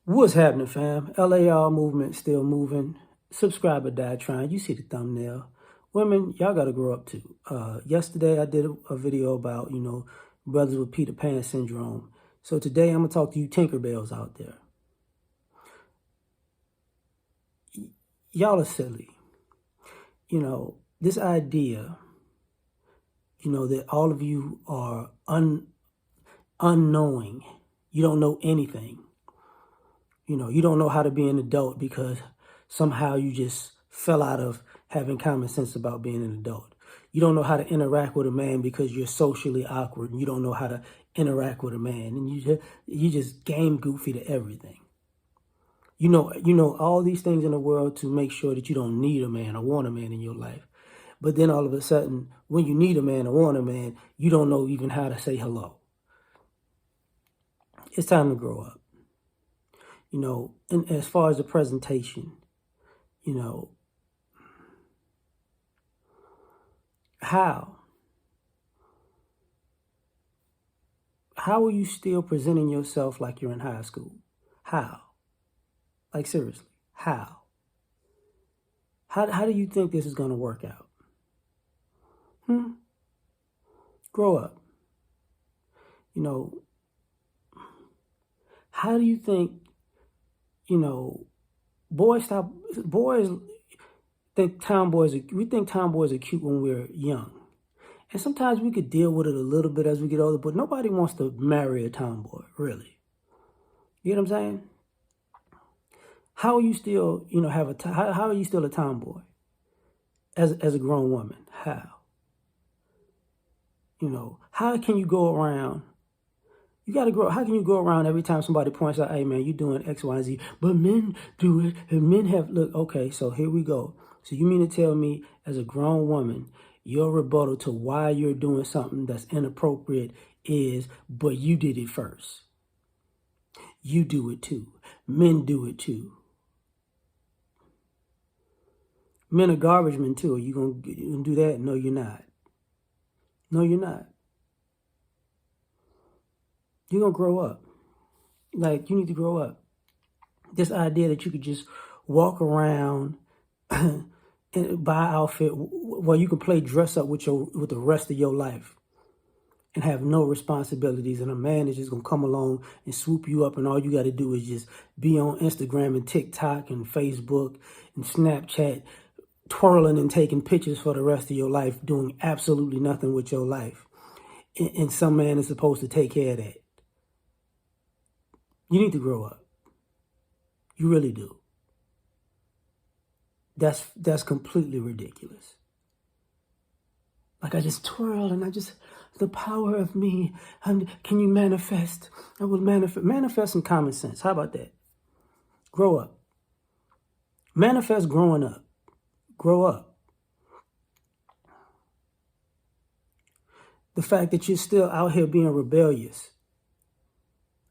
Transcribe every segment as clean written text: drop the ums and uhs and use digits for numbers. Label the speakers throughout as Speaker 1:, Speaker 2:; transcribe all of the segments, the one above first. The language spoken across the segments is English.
Speaker 1: What's happening, fam? L.A.R movement still moving. Subscriber died trying. You see the thumbnail. Women, y'all got to grow up too. Yesterday, I did a video about, brothers with Peter Pan syndrome. So today, I'm going to talk to you Tinkerbells out there. Y'all are silly. This idea, that all of you are unknowing. You don't know anything. You don't know how to be an adult because somehow you just fell out of having common sense about being an adult. You don't know how to interact with a man because you're socially awkward and you don't know how to interact with a man, and you just game goofy to everything. You know all these things in the world to make sure that you don't need a man or want a man in your life. But then all of a sudden, when you need a man or want a man, you don't know even how to say hello. It's time to grow up. And as far as the presentation, how are you still presenting yourself like you're in high school? How? Like, seriously, how? How do you think this is going to work out? Grow up. How do you think, boys think tomboys are cute when we're young. And sometimes we could deal with it a little bit as we get older, but nobody wants to marry a tomboy, really. You know what I'm saying? How are you still, how are you still a tomboy as a grown woman? How? How can you go around? You got to grow. How can you go around every time somebody points out, hey, man, you're doing X, Y, and Z, but men do it, and men have, look, okay, so here we go. So you mean to tell me, as a grown woman, your rebuttal to why you're doing something that's inappropriate is, but you did it first. You do it too. Men do it too. Men are garbage men too. Are you gonna do that? No, you're not. No, you're not. You're going to grow up. Like, you need to grow up. This idea that you could just walk around and buy an outfit where you can play dress up with the rest of your life and have no responsibilities, and a man is just going to come along and swoop you up, and all you got to do is just be on Instagram and TikTok and Facebook and Snapchat, twirling and taking pictures for the rest of your life, doing absolutely nothing with your life. And some man is supposed to take care of that. You need to grow up. You really do. That's completely ridiculous. Like, I just twirl and the power of me. Can you manifest? I will manifest some common sense. How about that? Grow up. Manifest growing up. Grow up. The fact that you're still out here being rebellious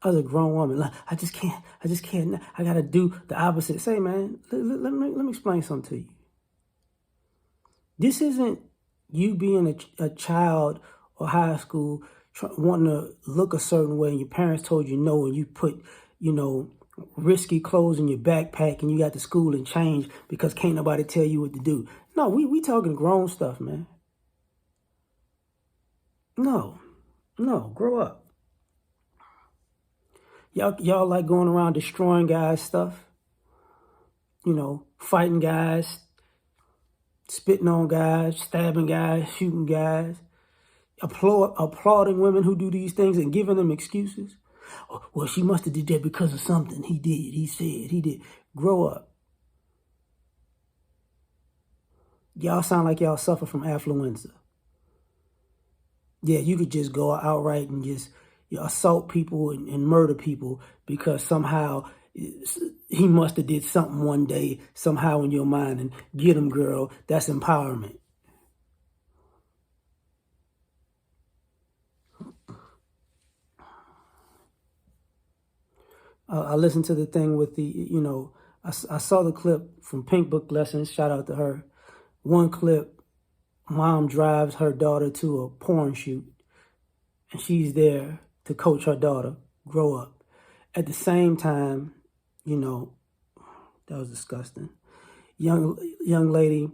Speaker 1: as a grown woman, like, I just can't, I got to do the opposite. Say, man, let me explain something to you. This isn't you being a child or high school wanting to look a certain way and your parents told you no, and you put, risky clothes in your backpack and you got to school and change because can't nobody tell you what to do. No, we talking grown stuff, man. No, grow up. Y'all like going around destroying guys' stuff, fighting guys, spitting on guys, stabbing guys, shooting guys, applauding women who do these things and giving them excuses. Oh, well, she must have did that because of something he did. He said he did. Grow up. Y'all sound like y'all suffer from affluenza. Yeah, you could just go outright and just assault people and murder people because somehow he must have did something one day, somehow in your mind, and get him, girl. That's empowerment. I listened to the thing with I saw the clip from Pink Book Lessons. Shout out to her. One clip, mom drives her daughter to a porn shoot, and she's there to coach her daughter grow up. At the same time, You know, that was disgusting. Young lady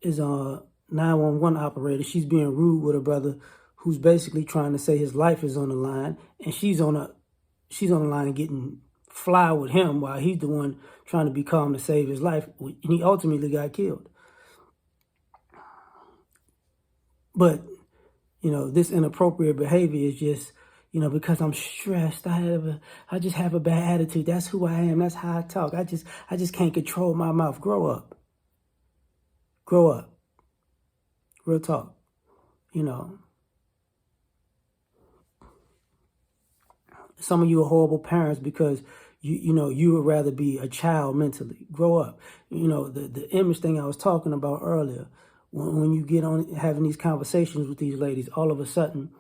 Speaker 1: is a 911 operator. She's being rude with her brother, who's basically trying to say his life is on the line, and she's on the line getting fly with him while he's the one trying to be calm to save his life, and he ultimately got killed. But this inappropriate behavior is just, because I'm stressed. I just have a bad attitude. That's who I am. That's how I talk. I just can't control my mouth. Grow up. Grow up. Real talk. Some of you are horrible parents because you would rather be a child mentally. Grow up. The image thing I was talking about earlier, when you get on having these conversations with these ladies, all of a sudden,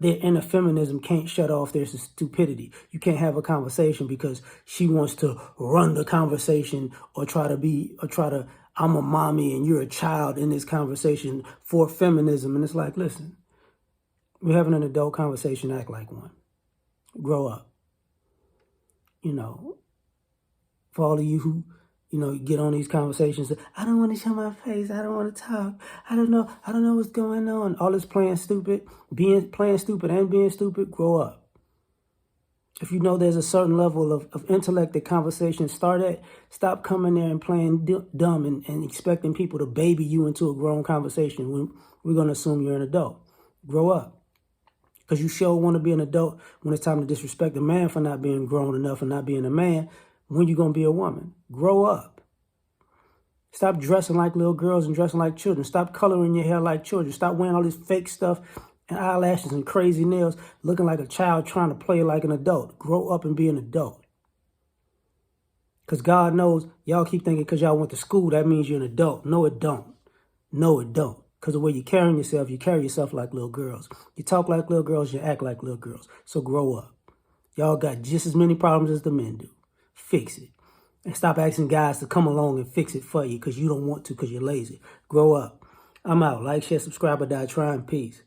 Speaker 1: their inner feminism can't shut off their stupidity. You can't have a conversation because she wants to run the conversation or try to, I'm a mommy and you're a child in this conversation for feminism. And it's like, listen, we're having an adult conversation, act like one. Grow up. For all of you who, get on these conversations, I don't want to show my face. I don't want to talk. I don't know what's going on. All this playing stupid and being stupid, grow up. If you know there's a certain level of intellect that conversations start at, stop coming there and playing dumb and expecting people to baby you into a grown conversation when we're going to assume you're an adult. Grow up. Because you sure want to be an adult when it's time to disrespect a man for not being grown enough and not being a man. When you going to be a woman? Grow up. Stop dressing like little girls and dressing like children. Stop coloring your hair like children. Stop wearing all this fake stuff and eyelashes and crazy nails, looking like a child trying to play like an adult. Grow up and be an adult. Because God knows y'all keep thinking because y'all went to school, that means you're an adult. No, it don't. No, it don't. Because the way you're carrying yourself, you carry yourself like little girls. You talk like little girls, you act like little girls. So grow up. Y'all got just as many problems as the men do. Fix it. And stop asking guys to come along and fix it for you because you don't want to because you're lazy. Grow up. I'm out. Like, share, subscribe, or die trying. Peace.